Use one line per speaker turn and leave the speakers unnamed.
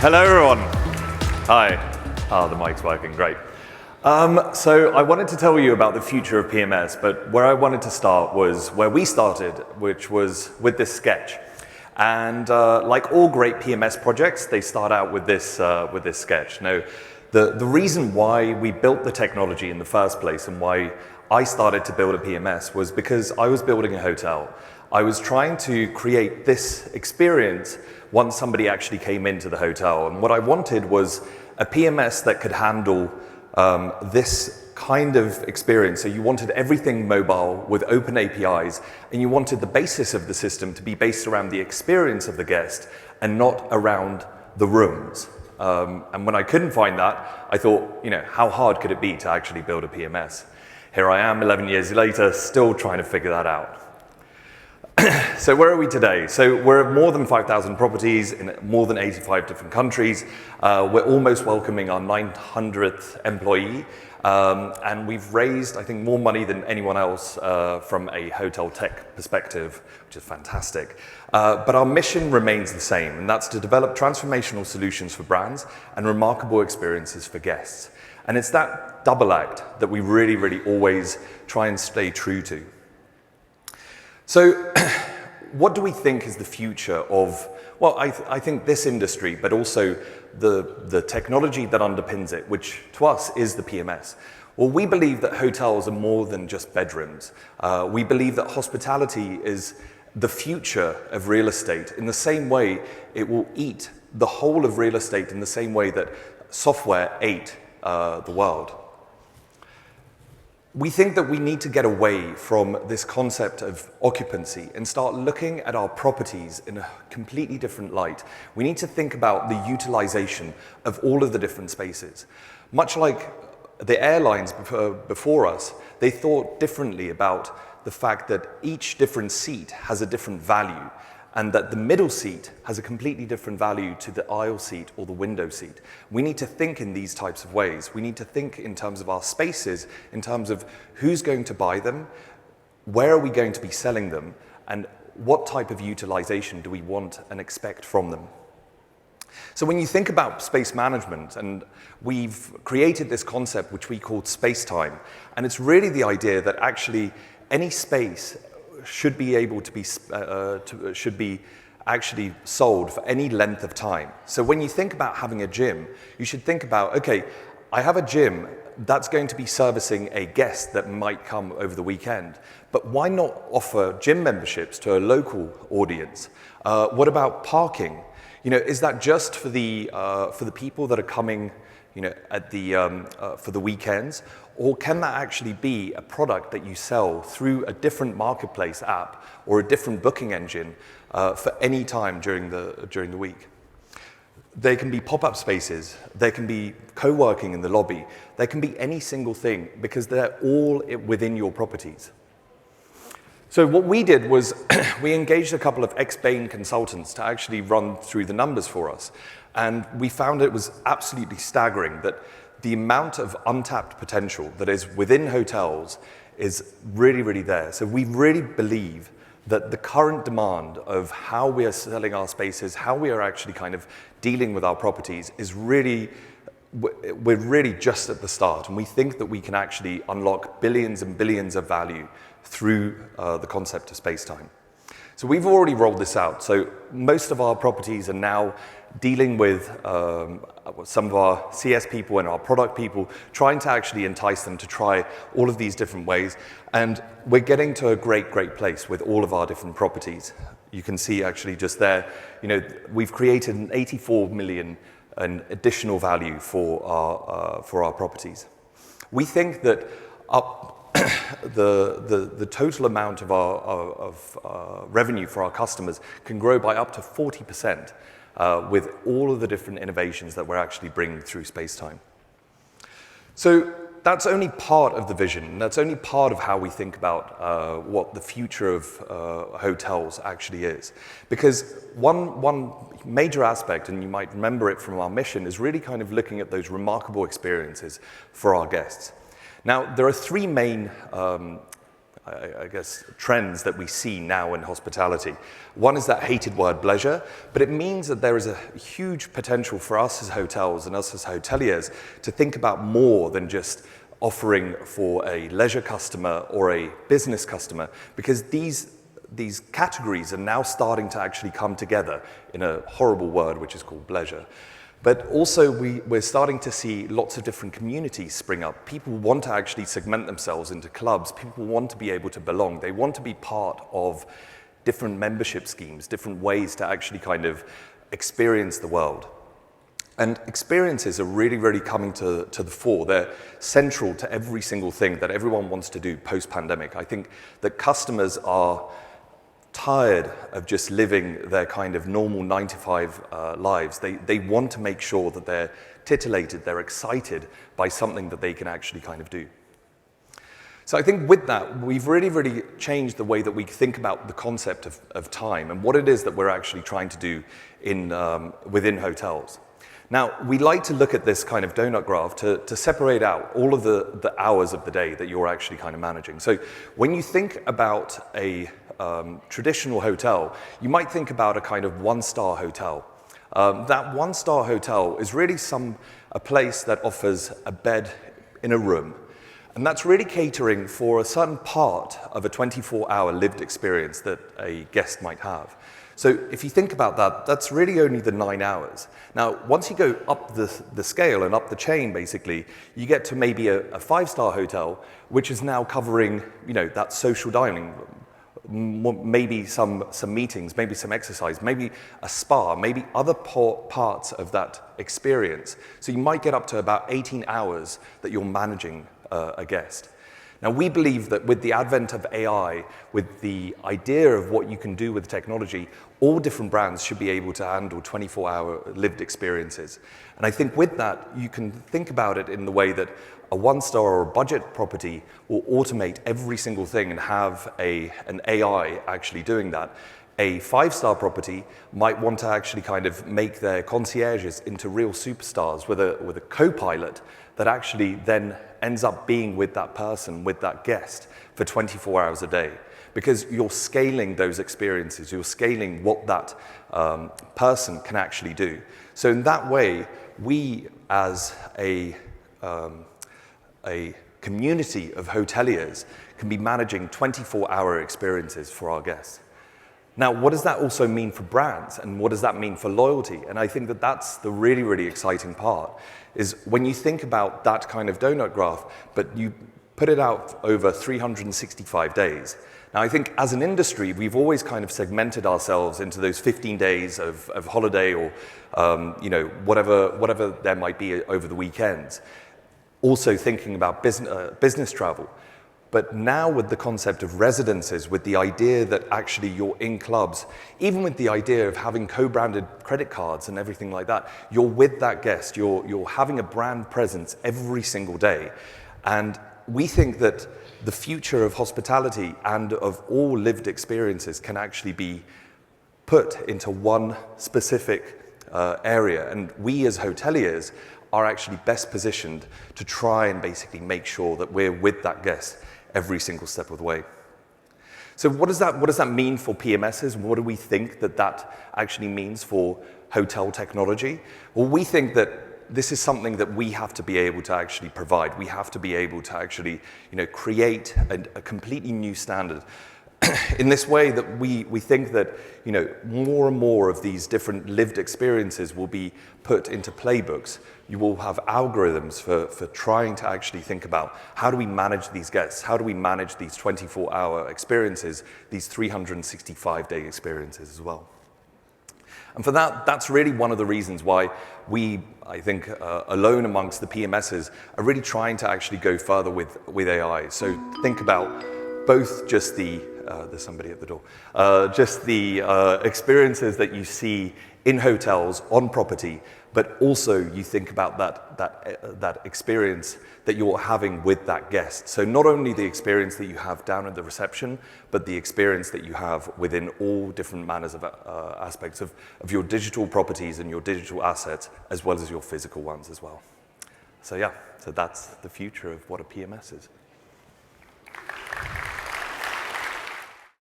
Hello, everyone. Hi. The mic's working, great. So I wanted to tell you about the future of PMS, but where I wanted to start was where we started, which was with this sketch. And like all great PMS projects, they start out with this sketch. Now, the reason why we built the technology in the first place and why I started to build a PMS was because I was building a hotel. I was trying to create this experience once somebody actually came into the hotel. And what I wanted was a PMS that could handle this kind of experience. So you wanted everything mobile with open APIs, and you wanted the basis of the system to be based around the experience of the guest and not around the rooms. And when I couldn't find that, I thought, how hard could it be to actually build a PMS? Here I am 11 years later, still trying to figure that out. So where are we today? So we're at more than 5,000 properties in more than 85 different countries. We're almost welcoming our 900th employee. And we've raised, I think, more money than anyone else from a hotel tech perspective, which is fantastic. But our mission remains the same, and that's to develop transformational solutions for brands and remarkable experiences for guests. And it's that double act that we really, really always try and stay true to. So what do we think is the future of, well, I think this industry, but also the technology that underpins it, which to us is the PMS. Well, we believe that hotels are more than just bedrooms. We believe that hospitality is the future of real estate. In the same way, it will eat the whole of real estate in the same way that software ate the world. We think that we need to get away from this concept of occupancy and start looking at our properties in a completely different light. We need to think about the utilization of all of the different spaces. Much like the airlines before us, they thought differently about the fact that each different seat has a different value, and that the middle seat has a completely different value to the aisle seat or the window seat. We need to think in these types of ways. We need to think in terms of our spaces, in terms of who's going to buy them, where are we going to be selling them, and what type of utilization do we want and expect from them. So when you think about space management, and we've created this concept which we called space-time, and it's really the idea that actually any space should be able to be should be actually sold for any length of time. So when you think about having a gym, you should think about, okay, I have a gym that's going to be servicing a guest that might come over the weekend, but why not offer gym memberships to a local audience? What about parking? Is that just for the people that are coming, at for the weekends? Or can that actually be a product that you sell through a different marketplace app or a different booking engine for any time during the week? There can be pop-up spaces, there can be co-working in the lobby, there can be any single thing because they're all within your properties. So what we did was we engaged a couple of ex-Bain consultants to actually run through the numbers for us. And we found it was absolutely staggering that the amount of untapped potential that is within hotels is really, really there. So we really believe that the current demand of how we are selling our spaces, how we are actually kind of dealing with our properties is really, we're really just at the start. And we think that we can actually unlock billions and billions of value through the concept of space-time. So we've already rolled this out. So most of our properties are now dealing with some of our CS people and our product people, trying to actually entice them to try all of these different ways. And we're getting to a great, great place with all of our different properties. You can see actually just there, we've created an 84 million in additional value for our properties. We think that the total amount of revenue for our customers can grow by up to 40% with all of the different innovations that we're actually bringing through space-time. So that's only part of the vision. That's only part of how we think about what the future of hotels actually is. Because one major aspect, and you might remember it from our mission, is really kind of looking at those remarkable experiences for our guests. Now, there are three main I guess, trends that we see now in hospitality. One is that hated word, bleisure, but it means that there is a huge potential for us as hotels and us as hoteliers to think about more than just offering for a leisure customer or a business customer, because these categories are now starting to actually come together in a horrible word, which is called bleisure. But also we're starting to see lots of different communities spring up. People want to actually segment themselves into clubs. People want to be able to belong. They want to be part of different membership schemes, different ways to actually kind of experience the world. And experiences are really, really coming to the fore. They're central to every single thing that everyone wants to do post-pandemic. I think that customers are tired of just living their kind of normal 9-to-5 lives. They want to make sure that they're titillated, they're excited by something that they can actually kind of do. So I think with that, we've really, really changed the way that we think about the concept of time and what it is that we're actually trying to do within hotels. Now, we like to look at this kind of donut graph to separate out all of the hours of the day that you're actually kind of managing. So when you think about a traditional hotel, you might think about a kind of one-star hotel. That one-star hotel is really a place that offers a bed in a room. And that's really catering for a certain part of a 24-hour lived experience that a guest might have. So if you think about that, that's really only the 9 hours. Now, once you go up the scale and up the chain, basically, you get to maybe a 5-star hotel, which is now covering, that social dining, maybe some meetings, maybe some exercise, maybe a spa, maybe other parts of that experience. So you might get up to about 18 hours that you're managing a guest. Now, we believe that with the advent of AI, with the idea of what you can do with technology, all different brands should be able to handle 24-hour lived experiences. And I think with that, you can think about it in the way that a one-star or a budget property will automate every single thing and have an AI actually doing that. A 5-star property might want to actually kind of make their concierges into real superstars with a co-pilot that actually then ends up being with that person, with that guest, for 24 hours a day. Because you're scaling those experiences, you're scaling what that person can actually do. So in that way, we as a community of hoteliers can be managing 24-hour experiences for our guests. Now, what does that also mean for brands, and what does that mean for loyalty? And I think that that's the really, really exciting part, is when you think about that kind of donut graph, but you put it out over 365 days. Now, I think as an industry, we've always kind of segmented ourselves into those 15 days of holiday or whatever there might be over the weekends. Also thinking about business travel. But now with the concept of residences, with the idea that actually you're in clubs, even with the idea of having co-branded credit cards and everything like that, you're with that guest, you're having a brand presence every single day. And we think that the future of hospitality and of all lived experiences can actually be put into one specific area. And we as hoteliers are actually best positioned to try and basically make sure that we're with that guest every single step of the way. So what does that mean for PMSs? What do we think that actually means for hotel technology? Well, we think that this is something that we have to be able to actually provide. We have to be able to actually, create a completely new standard. In this way that we think that, more and more of these different lived experiences will be put into playbooks. You will have algorithms for trying to actually think about how do we manage these guests? How do we manage these 24-hour experiences, these 365-day experiences as well? And for that's really one of the reasons why we, I think, alone amongst the PMSs, are really trying to actually go further with AI. So think about both just there's somebody at the door, just the experiences that you see in hotels, on property, but also you think about that experience that you're having with that guest. So not only the experience that you have down at the reception, but the experience that you have within all different manners of aspects of your digital properties and your digital assets, as well as your physical ones as well. So yeah, so that's the future of what a PMS is.